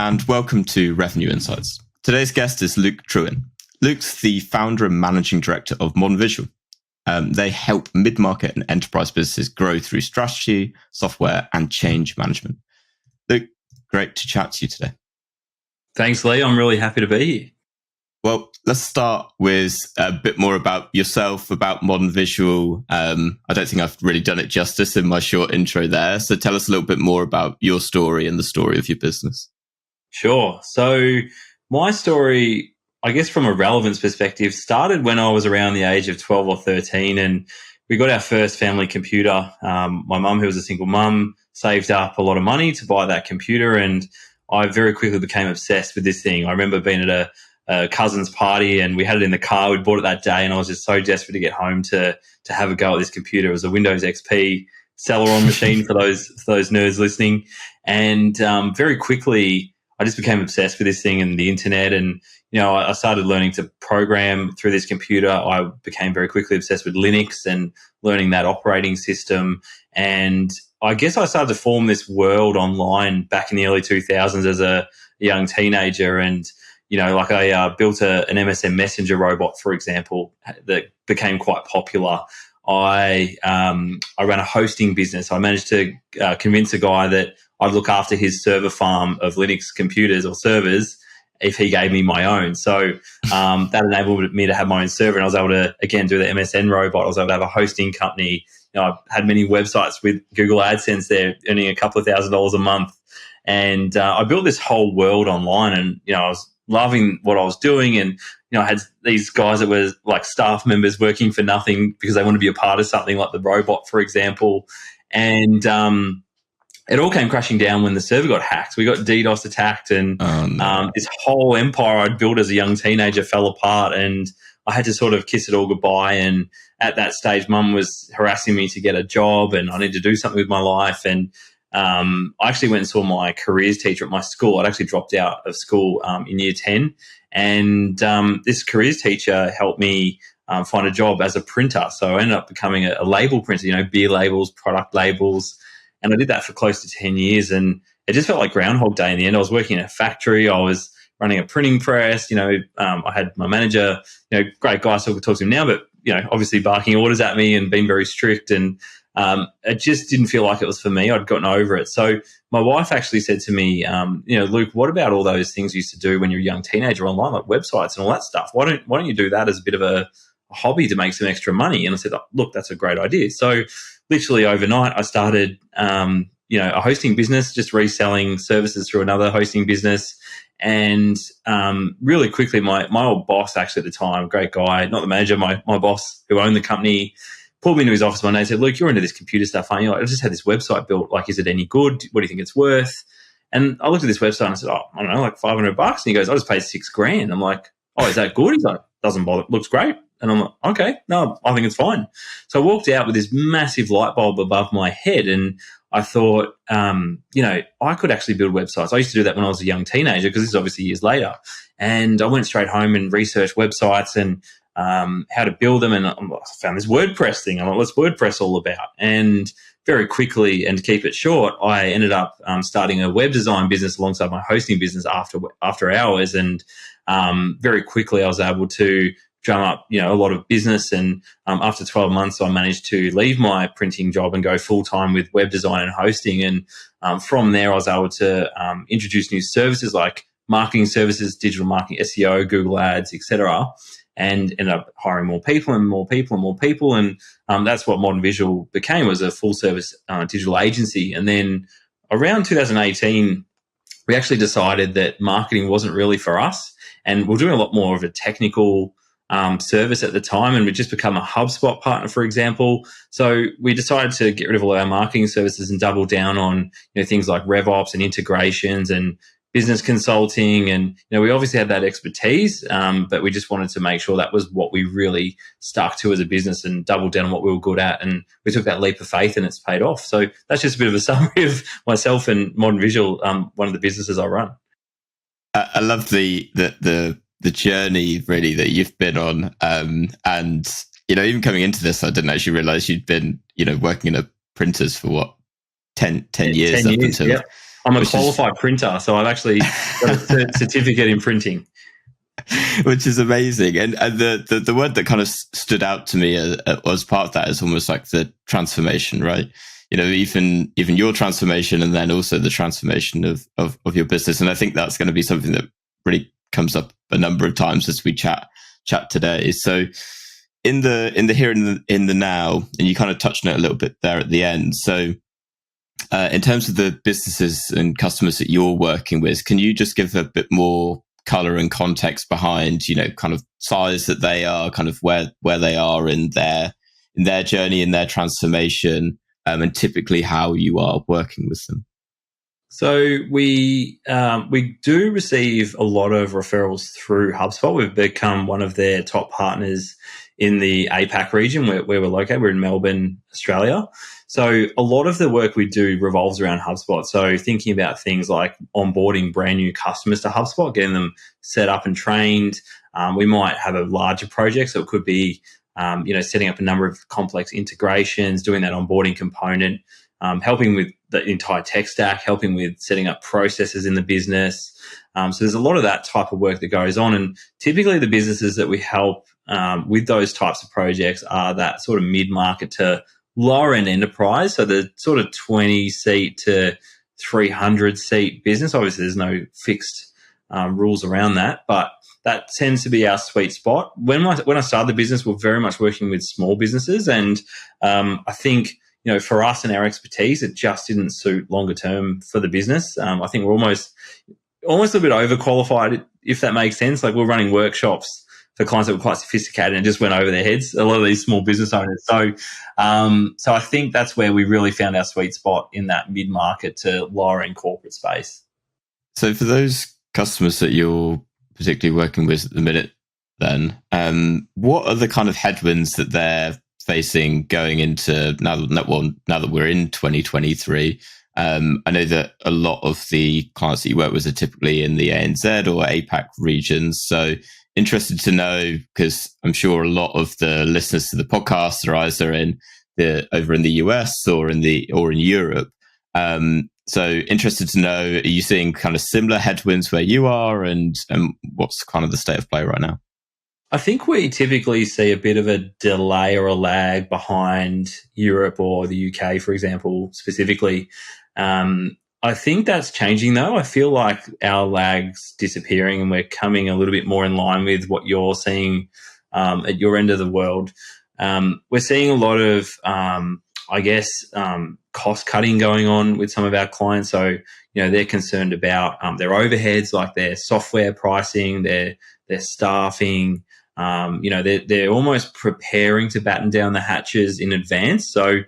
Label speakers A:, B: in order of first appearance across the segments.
A: and welcome to Revenue Insights. Today's guest is Luke Trewin. Luke's the founder and managing director of Modern Visual. They help mid-market and enterprise businesses grow through strategy, software, and change management. Luke, great to chat to you today.
B: Thanks, Lee. I'm really happy to be here.
A: Well, let's start with a bit more about yourself, about Modern Visual. I don't think I've really done it justice in my short intro there. So tell us a little bit more about your story and the story of your business.
B: Sure. So my story, I guess from a relevance perspective, started when I was around the age of 12 or 13, and we got our first family computer. My mum, who was a single mum, saved up a lot of money to buy that computer, and I very quickly became obsessed with this thing. I remember being at a cousin's party, and we had it in the car. We'd bought it that day, and I was just so desperate to get home to have a go at this computer. It was a Windows XP Celeron machine for those nerds listening, and very quickly I just became obsessed with this thing and the internet. And I started learning to program through this computer. I became very quickly obsessed with Linux and learning that operating system. And I guess I started to form this world online back in the early 2000s as a young teenager. And I built an MSN Messenger robot, for example, that became quite popular. I ran a hosting business. I managed to convince a guy that I'd look after his server farm of Linux computers or servers if he gave me my own. So that enabled me to have my own server, and I was able to, again, do the MSN robot. I was able to have a hosting company. I had many websites with Google AdSense there, earning a couple of $1,000s a month. And I built this whole world online, and I was loving what I was doing. And I had these guys that were like staff members working for nothing because they wanted to be a part of something like the robot, for example. And it all came crashing down when the server got hacked. We got DDoS attacked, and this whole empire I'd built as a young teenager fell apart, and I had to sort of kiss it all goodbye. And at that stage, Mum was harassing me to get a job, and I needed to do something with my life. And I actually went and saw my careers teacher at my school. I'd actually dropped out of school in year 10. And this careers teacher helped me find a job as a printer. So I ended up becoming a label printer, beer labels, product labels. And I did that for close to 10 years. And it just felt like Groundhog Day in the end. I was working in a factory. I was running a printing press. I had my manager, great guy, so I could talk to him now, but, obviously barking orders at me and being very strict. And it just didn't feel like it was for me. I'd gotten over it. So my wife actually said to me, Luke, what about all those things you used to do when you're a young teenager online, like websites and all that stuff? Why don't you do that as a bit of a hobby to make some extra money? And I said, look, that's a great idea. So literally overnight, I started, a hosting business, just reselling services through another hosting business. And really quickly, my old boss, actually at the time, great guy, not the manager, my boss who owned the company, pulled me into his office one day and said, Luke, you're into this computer stuff, aren't you? I just had this website built. Like, is it any good? What do you think it's worth? And I looked at this website and I said, I don't know, like $500. And he goes, I just paid $6,000. I'm like, oh, is that good? He's like, doesn't bother. Looks great. And I'm like, okay, no, I think it's fine. So I walked out with this massive light bulb above my head, and I thought, I could actually build websites. I used to do that when I was a young teenager, because this is obviously years later. And I went straight home and researched websites and how to build them. And I found this WordPress thing. I'm like, what's WordPress all about? And very quickly, and to keep it short, I ended up starting a web design business alongside my hosting business after hours. And very quickly, I was able to drum up, a lot of business. And after 12 months, I managed to leave my printing job and go full time with web design and hosting. And from there, I was able to introduce new services like marketing services, digital marketing, SEO, Google Ads, etc., and ended up hiring more people and more people and more people. And that's what Modern Visual became, was a full service digital agency. And then around 2018, we actually decided that marketing wasn't really for us. And we're doing a lot more of a technical service at the time, and we'd just become a HubSpot partner, for example. So we decided to get rid of all our marketing services and double down on things like RevOps and integrations and business consulting. And we obviously had that expertise, but we just wanted to make sure that was what we really stuck to as a business and doubled down on what we were good at. And we took that leap of faith, and it's paid off. So that's just a bit of a summary of myself and Modern Visual, one of the businesses I run.
A: I love the journey really that you've been on. And, even coming into this, I didn't actually realize you'd been, working in a printers for what, 10 years
B: 10
A: up
B: years,
A: until,
B: yeah. I'm a qualified printer, so I've actually got a certificate in printing.
A: Which is amazing. And the word that kind of stood out to me as part of that is almost like the transformation, right? You know, even your transformation, and then also the transformation of your business. And I think that's going to be something that really comes up a number of times as we chat today. So in the here and in the now, and you kind of touched on it a little bit there at the end. So in terms of the businesses and customers that you're working with, can you just give a bit more color and context behind, you know, kind of size that they are, kind of where they are in their journey, in their transformation, and typically how you are working with them?
B: So we do receive a lot of referrals through HubSpot. We've become one of their top partners in the APAC region where we're located. We're in Melbourne, Australia. So a lot of the work we do revolves around HubSpot. So thinking about things like onboarding brand new customers to HubSpot, getting them set up and trained. We might have a larger project, so it could be setting up a number of complex integrations, doing that onboarding component, helping with the entire tech stack, helping with setting up processes in the business. So there's a lot of that type of work that goes on. And typically the businesses that we help with those types of projects are that sort of mid-market to lower end enterprise. So the sort of 20 seat to 300 seat business. Obviously there's no fixed rules around that, but that tends to be our sweet spot. When I started the business, we're very much working with small businesses. And I think, you know, for us and our expertise, it just didn't suit longer term for the business. I think we're almost a little bit overqualified, if that makes sense. Like we're running workshops for clients that were quite sophisticated and it just went over their heads, a lot of these small business owners. So I think that's where we really found our sweet spot, in that mid-market to lower-end corporate space.
A: So for those customers that you're particularly working with at the minute, then what are the kind of headwinds that they're facing going into now that we're in 2023? I know that a lot of the clients that you work with are typically in the ANZ or APAC regions. So interested to know, because I'm sure a lot of the listeners to the podcast are either over in the US or in Europe. So interested to know, are you seeing kind of similar headwinds where you are, and what's kind of the state of play right now?
B: I think we typically see a bit of a delay or a lag behind Europe or the UK, for example, specifically. I think that's changing though. I feel like our lag's disappearing and we're coming a little bit more in line with what you're seeing at your end of the world. We're seeing a lot of, cost cutting going on with some of our clients. So, you know, they're concerned about their overheads, like their software pricing, their staffing. They're almost preparing to batten down the hatches in advance. So,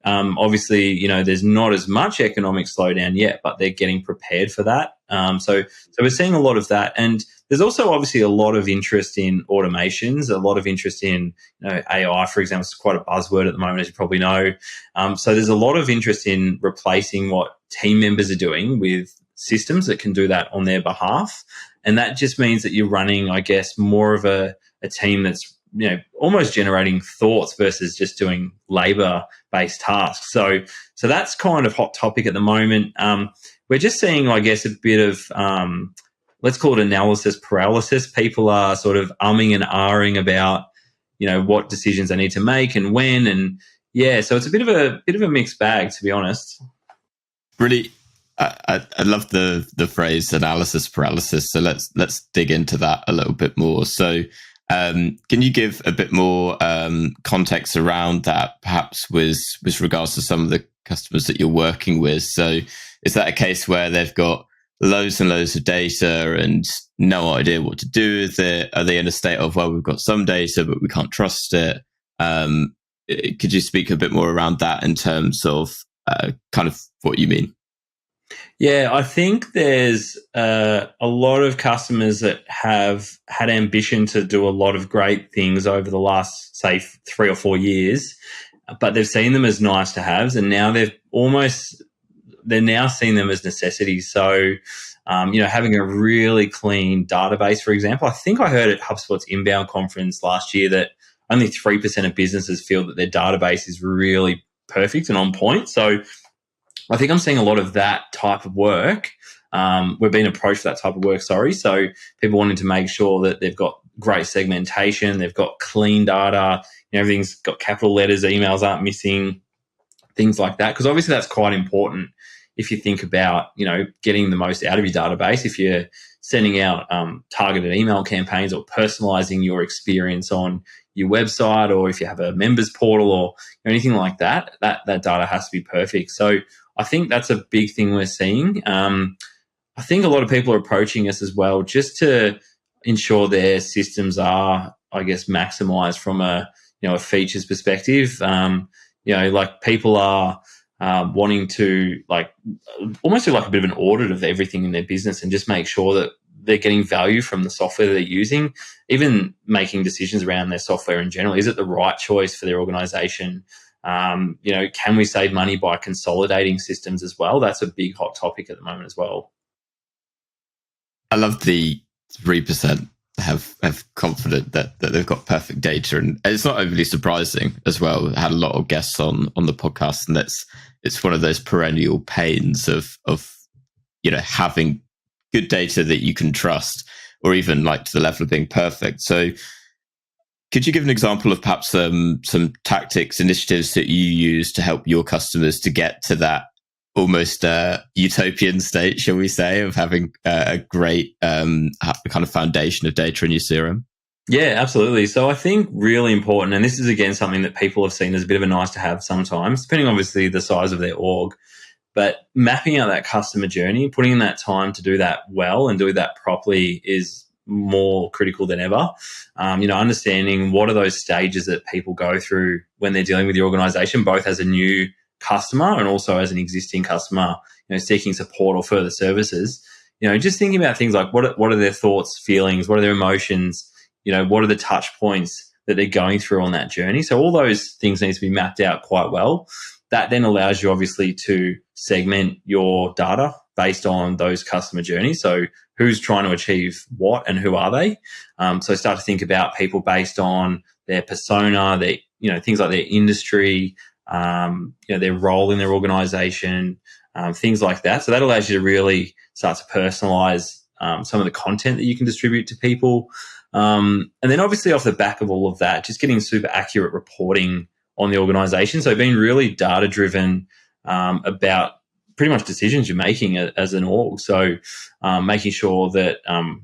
B: obviously, you know, there's not as much economic slowdown yet, but they're getting prepared for that. So we're seeing a lot of that. And there's also obviously a lot of interest in automations, a lot of interest in, you know, AI, for example. It's quite a buzzword at the moment, as you probably know. So there's a lot of interest in replacing what team members are doing with systems that can do that on their behalf. And that just means that you're running, I guess, more of a team that's, you know, almost generating thoughts versus just doing labor-based tasks. So that's kind of hot topic at the moment. We're just seeing, I guess, a bit of, let's call it analysis paralysis. People are sort of umming and ahhing about, you know, what decisions they need to make and when. And yeah, so it's a bit of a mixed bag, to be honest.
A: Really, I love the phrase analysis paralysis. So let's dig into that a little bit more. So can you give a bit more context around that, perhaps with regards to some of the customers that you're working with? So is that a case where they've got loads and loads of data and no idea what to do with it? Are they in a state of, well, we've got some data, but we can't trust it? Could you speak a bit more around that in terms of kind of what you mean?
B: Yeah, I think there's a lot of customers that have had ambition to do a lot of great things over the last, say, 3 or 4 years, but they've seen them as nice to haves, and now they're now seeing them as necessities. So, having a really clean database, for example. I think I heard at HubSpot's Inbound conference last year that only 3% of businesses feel that their database is really perfect and on point. So I think I'm seeing a lot of that type of work. We're being approached for that type of work, So people wanting to make sure that they've got great segmentation, they've got clean data, everything's got capital letters, emails aren't missing, things like that. Because obviously that's quite important if you think about, getting the most out of your database. If you're sending out targeted email campaigns or personalizing your experience on your website, or if you have a members portal or anything like that, that data has to be perfect. So I think that's a big thing we're seeing. I think a lot of people are approaching us as well just to ensure their systems are, I guess, maximized from a features perspective. Like people are wanting to almost do like a bit of an audit of everything in their business and just make sure that they're getting value from the software they're using, even making decisions around their software in general. Is it the right choice for their organization? Can we save money by consolidating systems as well? That's a big hot topic at the moment as well.
A: I love the 3% have confident that they've got perfect data, and it's not overly surprising as well. I had a lot of guests on the podcast, and it's one of those perennial pains of having good data that you can trust, or even like to the level of being perfect. So could you give an example of perhaps some tactics, initiatives that you use to help your customers to get to that almost utopian state, shall we say, of having a great kind of foundation of data in your CRM?
B: Yeah, absolutely. So I think really important, and this is again something that people have seen as a bit of a nice to have sometimes, depending obviously the size of their org, but mapping out that customer journey, putting in that time to do that well and doing that properly is more critical than ever. Understanding what are those stages that people go through when they're dealing with the organization, both as a new customer and also as an existing customer, seeking support or further services. Just thinking about things like what are their thoughts, feelings, what are their emotions, what are the touch points that they're going through on that journey. So all those things need to be mapped out quite well. That then allows you obviously to segment your data based on those customer journeys. So who's trying to achieve what and who are they? So start to think about people based on their persona, their, things like their industry, their role in their organization, things like that. So that allows you to really start to personalize some of the content that you can distribute to people. And then obviously off the back of all of that, just getting super accurate reporting on the organization. So being really data-driven about pretty much decisions you're making as an org. So making sure that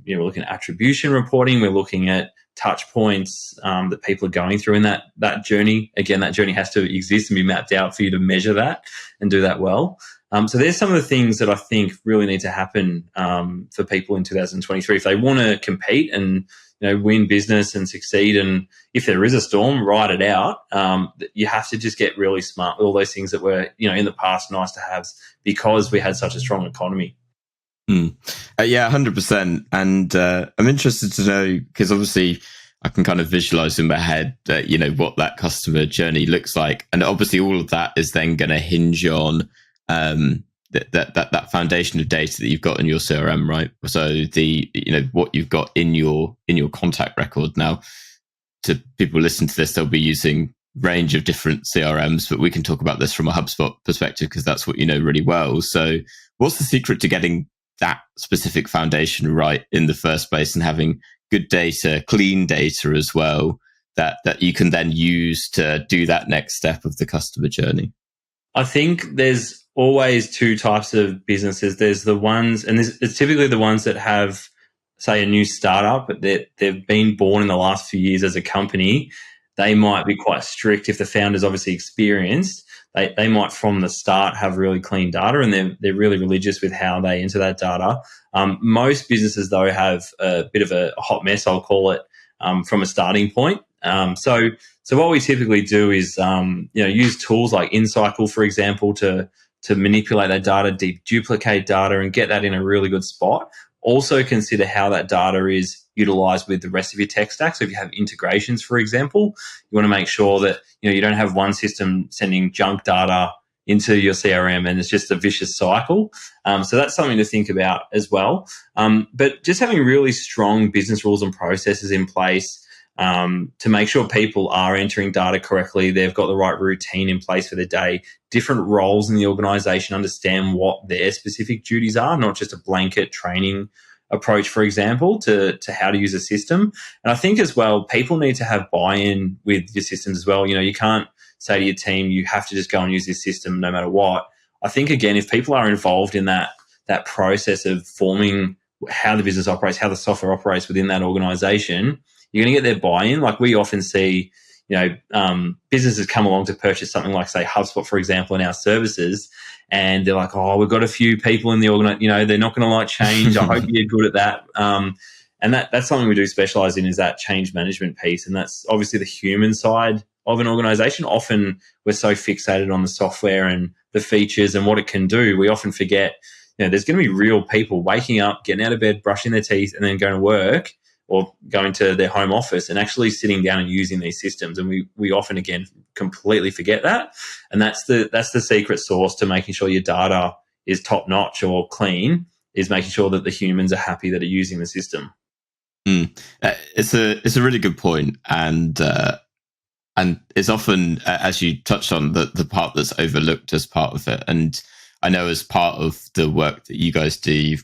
B: we're looking at attribution reporting, we're looking at touch points that people are going through in that journey. Again, that journey has to exist and be mapped out for you to measure that and do that well. So there's some of the things that I think really need to happen for people in 2023 if they want to compete and win business and succeed. And if there is a storm, ride it out. You have to just get really smart with all those things that were in the past nice to have because we had such a strong economy.
A: Yeah, 100%. And I'm interested to know, because obviously I can kind of visualize in my head that, what that customer journey looks like. And obviously all of that is then going to hinge on that foundation of data that you've got in your CRM, right? So what you've got in your contact record. Now, to people listening to this, they'll be using range of different CRMs, but we can talk about this from a HubSpot perspective because that's what you know really well. So what's the secret to getting that specific foundation right in the first place and having good data, clean data as well, that you can then use to do that next step of the customer journey?
B: I think there's always two types of businesses. There's the ones, and it's typically the ones that have, say, a new startup, but they've been born in the last few years as a company. They might be quite strict if the founder's obviously experienced. They might from the start have really clean data and they're really religious with how they enter that data. Most businesses, though, have a bit of a hot mess, I'll call it, from a starting point. So what we typically do is use tools like InCycle, for example, to manipulate that data, duplicate data, and get that in a really good spot. Also consider how that data is utilized with the rest of your tech stack. So if you have integrations, for example, you want to make sure that you don't have one system sending junk data into your CRM and it's just a vicious cycle. So that's something to think about as well. But just having really strong business rules and processes in place, to make sure people are entering data correctly. They've got the right routine in place for their day. Different roles in the organization understand what their specific duties are, not just a blanket training approach, for example, to how to use a system. And I think as well, people need to have buy-in with your systems as well. You can't say to your team, you have to just go and use this system no matter what. I think, again, if people are involved in that process of forming how the business operates, how the software operates within that organization, you're going to get their buy-in. Like we often see, businesses come along to purchase something like, say, HubSpot, for example, in our services, and they're like, oh, we've got a few people in the organization, they're not going to like change. I hope you're good at that. And that's something we do specialize in, is that change management piece. And that's obviously the human side of an organization. Often we're so fixated on the software and the features and what it can do, we often forget, there's going to be real people waking up, getting out of bed, brushing their teeth, and then going to work or going to their home office and actually sitting down and using these systems. And we often, again, completely forget that. And that's the secret sauce to making sure your data is top notch or clean, is making sure that the humans are happy that are using the system.
A: It's a really good point. And it's often, as you touched on, the part that's overlooked as part of it. And I know as part of the work that you guys do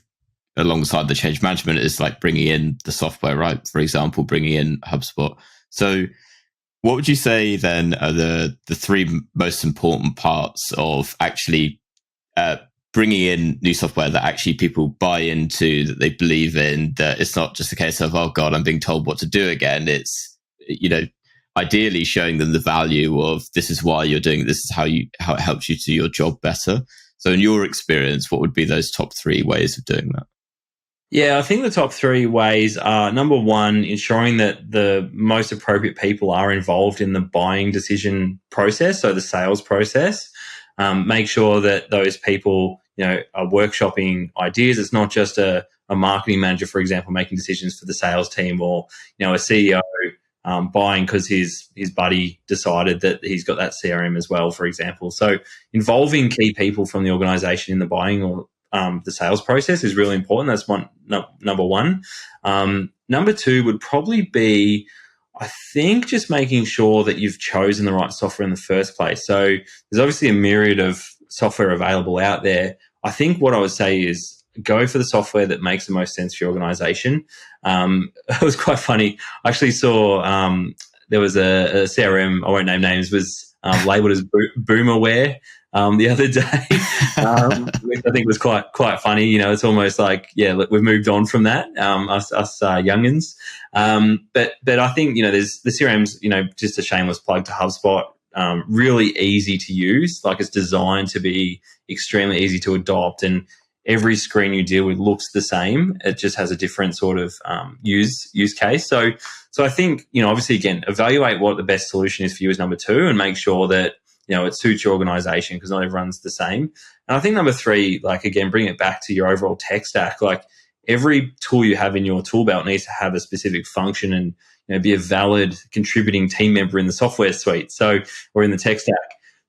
A: alongside the change management is like bringing in the software, right? For example, bringing in HubSpot. So what would you say then are the three most important parts of actually bringing in new software that actually people buy into, that they believe in, that it's not just a case of, oh God, I'm being told what to do again. It's, ideally showing them the value of, this is why you're doing it, this is how it helps you do your job better. So in your experience, what would be those top three ways of doing that?
B: Yeah, I think the top three ways are, number one, ensuring that the most appropriate people are involved in the buying decision process, so the sales process. Make sure that those people, are workshopping ideas. It's not just a marketing manager, for example, making decisions for the sales team, or, a CEO buying because his buddy decided that he's got that CRM as well, for example. So involving key people from the organization in the buying or the sales process is really important. That's number one. Number two would probably be, I think, just making sure that you've chosen the right software in the first place. So there's obviously a myriad of software available out there. I think what I would say is go for the software that makes the most sense for your organization. It was quite funny. I actually saw there was a CRM, I won't name names, was labeled as Boomerware the other day, which I think was quite funny. It's almost like, look, we've moved on from that, us youngins. But I think, there's the CRM's, just a shameless plug to HubSpot. Really easy to use. Like, it's designed to be extremely easy to adopt, and every screen you deal with looks the same. It just has a different sort of use case. So I think, obviously, again, evaluate what the best solution is for you as number two, and make sure that, it suits your organization, because not everyone's the same. And I think number three, like, again, bring it back to your overall tech stack. Like, every tool you have in your tool belt needs to have a specific function and, be a valid contributing team member in the software suite, or in the tech stack.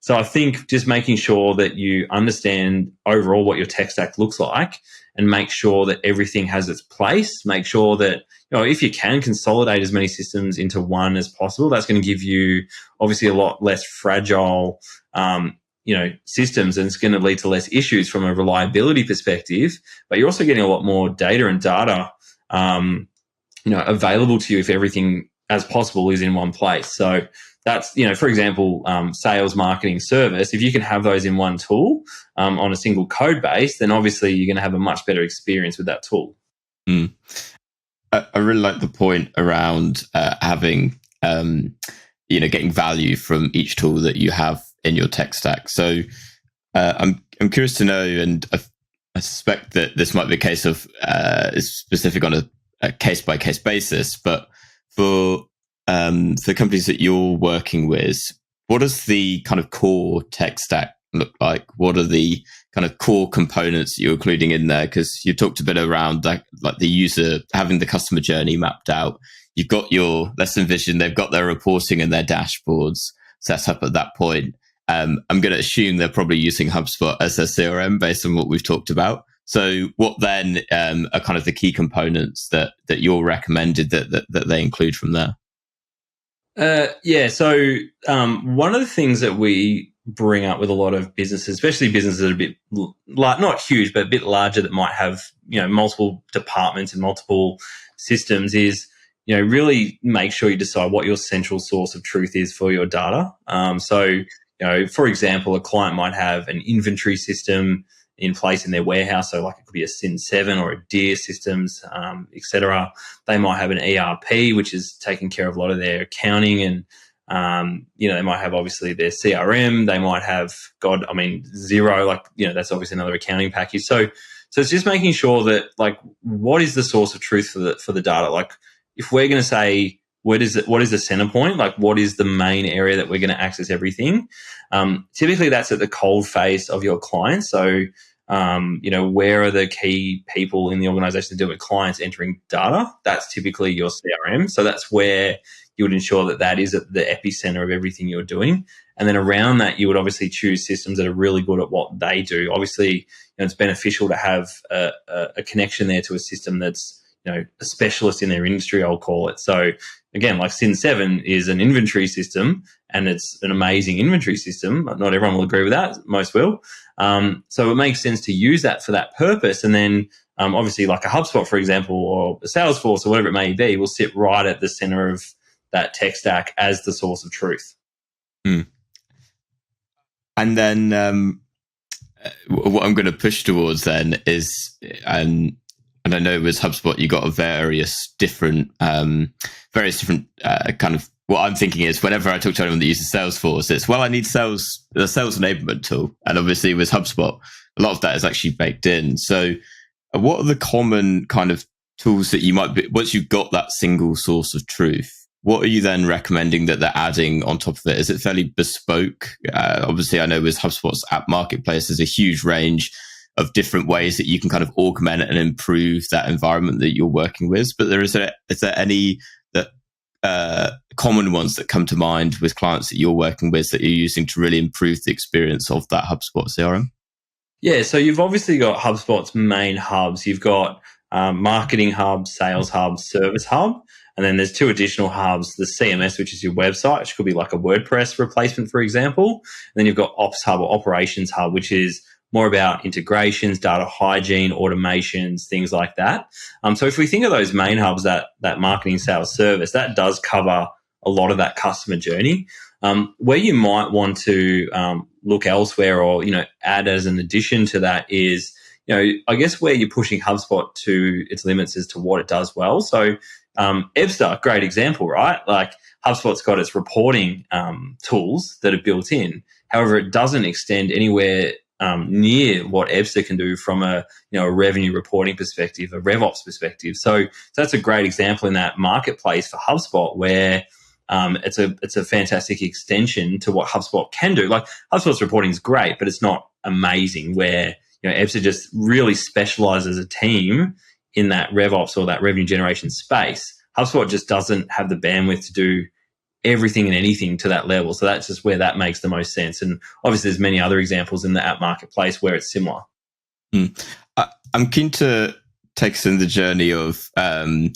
B: So I think just making sure that you understand overall what your tech stack looks like, and make sure that everything has its place. Make sure that, if you can, consolidate as many systems into one as possible. That's going to give you obviously a lot less fragile, systems, and it's going to lead to less issues from a reliability perspective. But you're also getting a lot more data and data, available to you if everything as possible is in one place. So that's, for example, sales, marketing, service. If you can have those in one tool on a single code base, then obviously you're going to have a much better experience with that tool.
A: I really like the point around having, getting value from each tool that you have in your tech stack. So I'm curious to know, and I suspect that this might be a case of is specific on a case by case basis, but for the companies that you're working with, what does the kind of core tech stack look like? What are the kind of core components that you're including in there? Because you talked a bit around that, like the user having the customer journey mapped out. You've got your lesson vision, they've got their reporting and their dashboards set up at that point. I'm going to assume they're probably using HubSpot as their CRM based on what we've talked about. So what then are kind of the key components that you're recommended that they include from there?
B: Yeah. So one of the things that we bring up with a lot of businesses, especially businesses that are a bit not huge, but a bit larger that might have, multiple departments and multiple systems is, really make sure you decide what your central source of truth is for your data. For example, a client might have an inventory system in place in their warehouse. So like it could be a SIN7 or a DEAR systems, etc. They might have an ERP, which is taking care of a lot of their accounting, and they might have obviously their CRM. They might have Xero, that's obviously another accounting package. So it's just making sure that what is the source of truth for the data? Like if we're going to say what is the center point? Like what is the main area that we're going to access everything? Typically that's at the cold face of your clients. So where are the key people in the organization that deal with clients entering data? That's typically your CRM. So that's where you would ensure that is at the epicenter of everything you're doing. And then around that, you would obviously choose systems that are really good at what they do. Obviously, it's beneficial to have a connection there to a system that's, a specialist in their industry, I'll call it. So again, like SIN7 is an inventory system, and it's an amazing inventory system. Not everyone will agree with that. Most will. So it makes sense to use that for that purpose. And then obviously like a HubSpot, for example, or a Salesforce or whatever it may be, will sit right at the center of that tech stack as the source of truth.
A: Mm. And then what I'm going to push towards then is, and I know with HubSpot, you got a various different kind of, what I'm thinking is whenever I talk to anyone that uses Salesforce, it's, I need the sales enablement tool. And obviously with HubSpot, a lot of that is actually baked in. So what are the common kind of tools that you might be, once you've got that single source of truth, what are you then recommending that they're adding on top of it? Is it fairly bespoke? Obviously, I know with HubSpot's app marketplace, there's a huge range of different ways that you can kind of augment and improve that environment that you're working with. But is there any common ones that come to mind with clients that you're working with that you're using to really improve the experience of that HubSpot CRM?
B: Yeah, so you've obviously got HubSpot's main hubs. You've got Marketing Hub, Sales Hub, Service Hub. And then there's two additional hubs, the CMS, which is your website, which could be like a WordPress replacement, for example. And then you've got Ops Hub or Operations Hub, which is more about integrations, data hygiene, automations, things like that. So if we think of those main hubs, that marketing, sales, service, that does cover a lot of that customer journey. Where you might want to look elsewhere or, add as an addition to that is, I guess where you're pushing HubSpot to its limits as to what it does well. So Ebster, great example, right? Like HubSpot's got its reporting tools that are built in. However, it doesn't extend anywhere near what Ebster can do from a revenue reporting perspective, a RevOps perspective. So that's a great example in that marketplace for HubSpot where it's a fantastic extension to what HubSpot can do. Like HubSpot's reporting is great, but it's not amazing where Ebster just really specializes as a team in that RevOps or that revenue generation space. HubSpot just doesn't have the bandwidth to do everything and anything to that level. So that's just where that makes the most sense. And obviously there's many other examples in the app marketplace where it's similar.
A: I'm keen to take us in the journey of going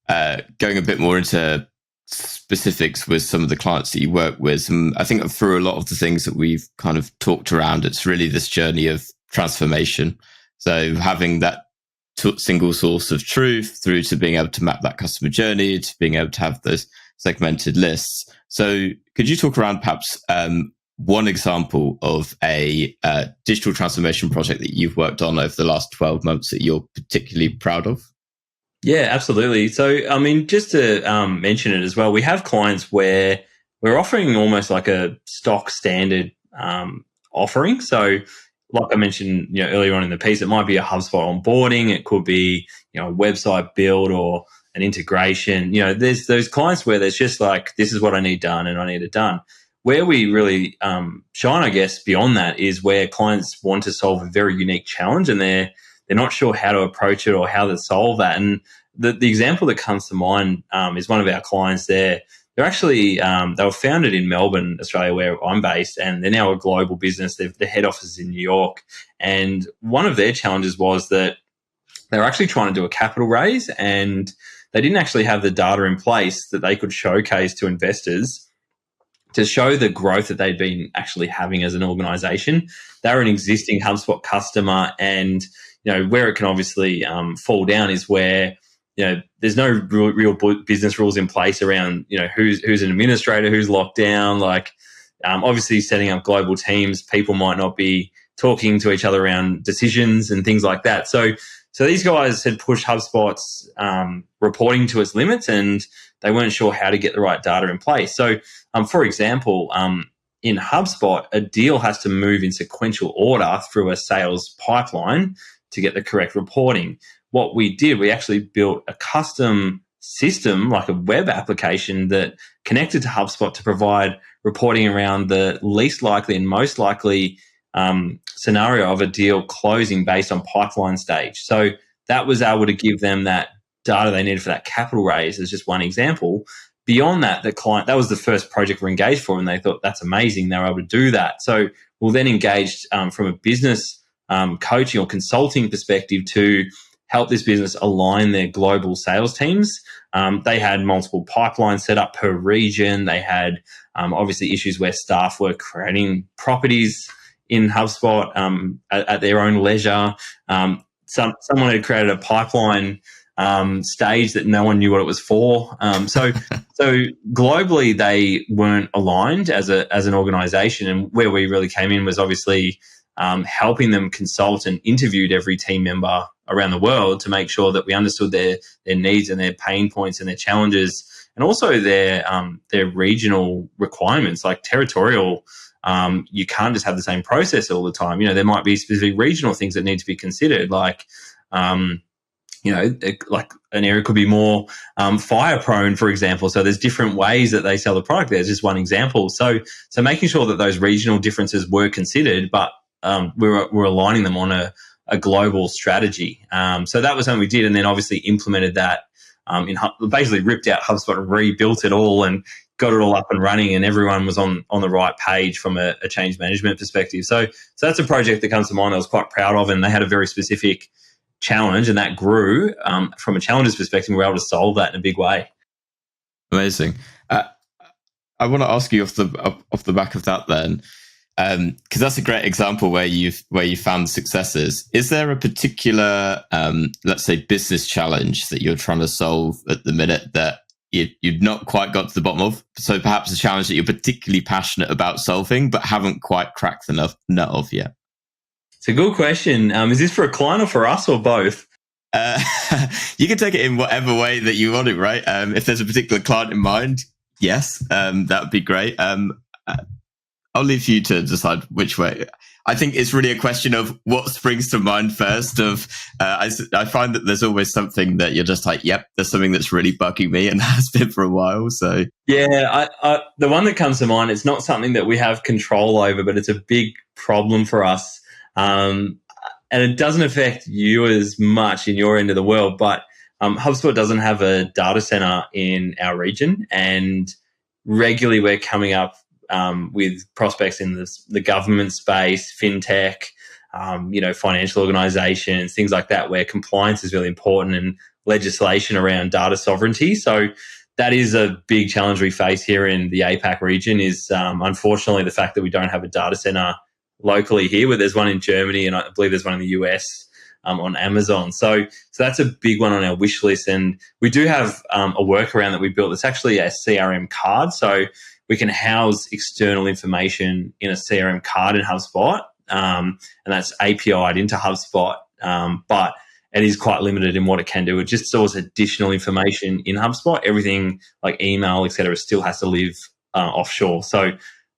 A: a bit more into specifics with some of the clients that you work with. And I think through a lot of the things that we've kind of talked around, it's really this journey of transformation. So having that single source of truth through to being able to map that customer journey, to being able to have those segmented lists. So could you talk around perhaps one example of a digital transformation project that you've worked on over the last 12 months that you're particularly proud of?
B: Yeah, absolutely. So, just to mention it as well, we have clients where we're offering almost like a stock standard offering. So, like I mentioned, earlier on in the piece, it might be a HubSpot onboarding. It could be, a website build or an integration. There's those clients where there's just like, this is what I need done and I need it done. Where we really shine, I guess, beyond that is where clients want to solve a very unique challenge and they're not sure how to approach it or how to solve that. And the example that comes to mind is one of our clients there. They're actually, they were founded in Melbourne, Australia, where I'm based, and they're now a global business. Their head office is in New York. And one of their challenges was that they were actually trying to do a capital raise, and they didn't actually have the data in place that they could showcase to investors to show the growth that they'd been actually having as an organization. They're an existing HubSpot customer, and where it can obviously fall down is where there's no real business rules in place around who's an administrator, who's locked down. Like obviously setting up global teams, people might not be talking to each other around decisions and things like that. So these guys had pushed HubSpot's reporting to its limits, and they weren't sure how to get the right data in place. So, for example, in HubSpot, a deal has to move in sequential order through a sales pipeline to get the correct reporting. What we did, we actually built a custom system, like a web application that connected to HubSpot to provide reporting around the least likely and most likely scenario of a deal closing based on pipeline stage. So that was able to give them that data they needed for that capital raise as just one example. Beyond that, the client, that was the first project we're engaged for, and they thought that's amazing. They were able to do that. So we'll then engage from a business coaching or consulting perspective to help this business align their global sales teams. They had multiple pipelines set up per region. They had obviously issues where staff were creating properties in HubSpot at their own leisure. Someone had created a pipeline stage that no one knew what it was for. So globally, they weren't aligned as an organization. And where we really came in was obviously helping them consult and interviewed every team member around the world to make sure that we understood their needs and their pain points and their challenges, and also their regional requirements, like territorial. You can't just have the same process all the time. There might be specific regional things that need to be considered, like like an area could be more fire prone, for example. So there's different ways that they sell the product. There's just one example. So making sure that those regional differences were considered, but we're aligning them on a global strategy. So that was something we did, and then obviously implemented that basically ripped out HubSpot and rebuilt it all and got it all up and running, and everyone was on the right page from a change management perspective. So that's a project that comes to mind I was quite proud of, and they had a very specific challenge, and that grew from a challenges perspective. We were able to solve that in a big way.
A: Amazing. I want to ask you off the back of that then, because that's a great example where you found successes. Is there a particular, let's say, business challenge that you're trying to solve at the minute that you've not quite got to the bottom of? So perhaps a challenge that you're particularly passionate about solving, but haven't quite cracked the nut of yet?
B: It's a good question. Is this for a client or for us or both?
A: You can take it in whatever way that you want it, right? If there's a particular client in mind, yes, that would be great. I'll leave you to decide which way. I think it's really a question of what springs to mind first. I find that there's always something that you're just like, yep, there's something that's really bugging me and has been for a while. So
B: yeah, the one that comes to mind, it's not something that we have control over, but it's a big problem for us. And it doesn't affect you as much in your end of the world, but HubSpot doesn't have a data center in our region, and regularly we're coming up with prospects in the government space, fintech, financial organizations, things like that, where compliance is really important and legislation around data sovereignty. So that is a big challenge we face here in the APAC region is unfortunately the fact that we don't have a data center locally here, where there's one in Germany and I believe there's one in the US on Amazon. So that's a big one on our wish list. And we do have a workaround that we built. It's actually a CRM card. So we can house external information in a CRM card in HubSpot, and that's API'd into HubSpot, but it is quite limited in what it can do. It just stores additional information in HubSpot. Everything like email, etc., still has to live offshore. So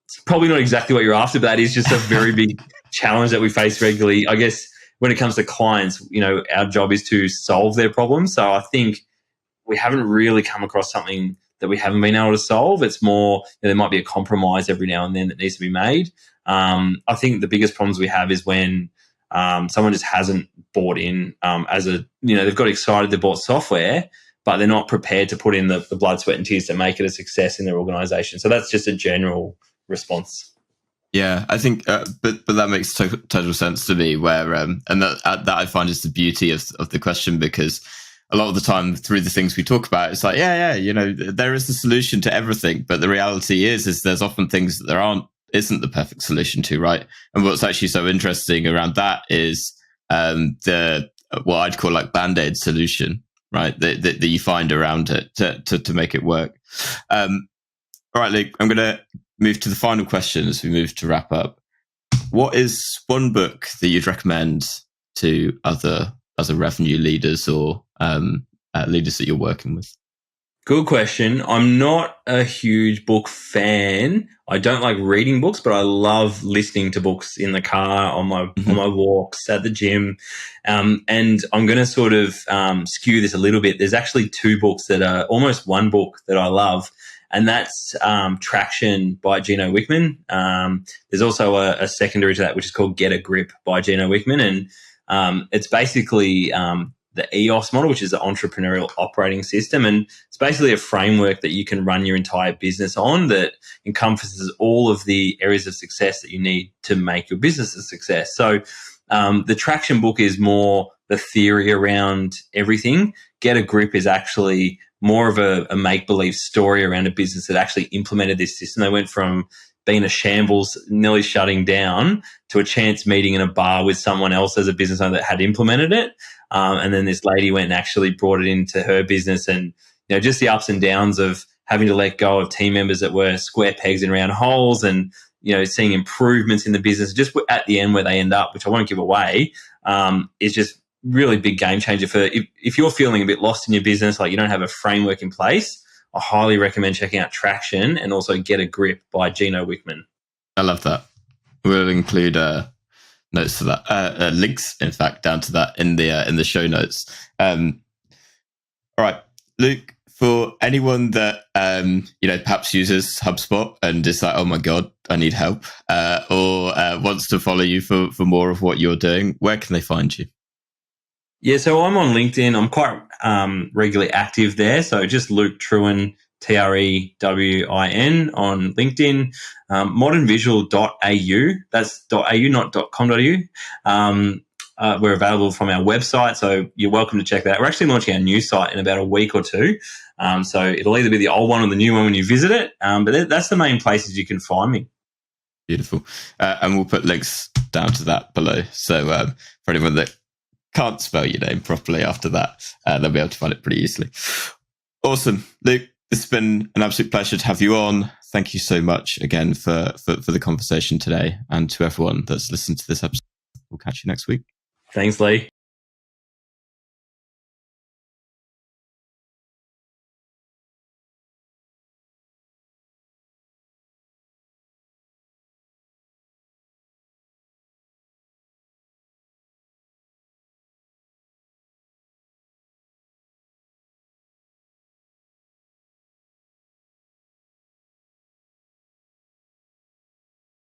B: it's probably not exactly what you're after, but that is just a very big challenge that we face regularly. I guess when it comes to clients, our job is to solve their problems. So I think we haven't really come across something that we haven't been able to solve. It's more, there might be a compromise every now and then that needs to be made. I think the biggest problems we have is when someone just hasn't bought in they've got excited they bought software, but they're not prepared to put in the blood, sweat and tears to make it a success in their organization. So that's just a general response.
A: Yeah, I think, but that makes total sense to me. Where and that I find is the beauty of the question, because a lot of the time through the things we talk about, it's like, there is the solution to everything. But the reality is there's often things that isn't the perfect solution to, right? And what's actually so interesting around that is what I'd call like Band-Aid solution, right? That you find around it to make it work. All right, Luke, I'm going to move to the final question as we move to wrap up. What is one book that you'd recommend to other revenue leaders or leaders that you're working with?
B: Good question. I'm not a huge book fan. I don't like reading books, but I love listening to books in the car, on my walks, at the gym. And I'm going to sort of skew this a little bit. There's actually two books that are almost one book that I love, and that's Traction by Gino Wickman. There's also a secondary to that, which is called Get a Grip by Gino Wickman. And it's basically the EOS model, which is the entrepreneurial operating system. And it's basically a framework that you can run your entire business on that encompasses all of the areas of success that you need to make your business a success. So the Traction book is more the theory around everything. Get a Grip is actually more of a make-believe story around a business that actually implemented this system. They went from being a shambles, nearly shutting down, to a chance meeting in a bar with someone else as a business owner that had implemented it. And then this lady went and actually brought it into her business, and just the ups and downs of having to let go of team members that were square pegs in round holes, and seeing improvements in the business just at the end where they end up, which I won't give away, is just really big game changer for if you're feeling a bit lost in your business, like you don't have a framework in place. I highly recommend checking out Traction and also Get a Grip by Gino Wickman.
A: I love that. We'll include notes to that, links, in fact, down to that in the show notes. All right, Luke, for anyone that perhaps uses HubSpot and is like, oh my God, I need help, or wants to follow you for more of what you're doing, where can they find you?
B: Yeah, so I'm on LinkedIn. I'm quite regularly active there. So just Luke Trewin, Trewin on LinkedIn. Modernvisual.au. That's .au, not .com.au. We're available from our website, so you're welcome to check that. We're actually launching our new site in about a week or two. So it'll either be the old one or the new one when you visit it. But that's the main places you can find me.
A: Beautiful. And we'll put links down to that below. So for anyone that can't spell your name properly after that, they'll be able to find it pretty easily. Awesome. Luke, it's been an absolute pleasure to have you on. Thank you so much again for the conversation today, and to everyone that's listened to this episode. We'll catch you next week.
B: Thanks, Lee.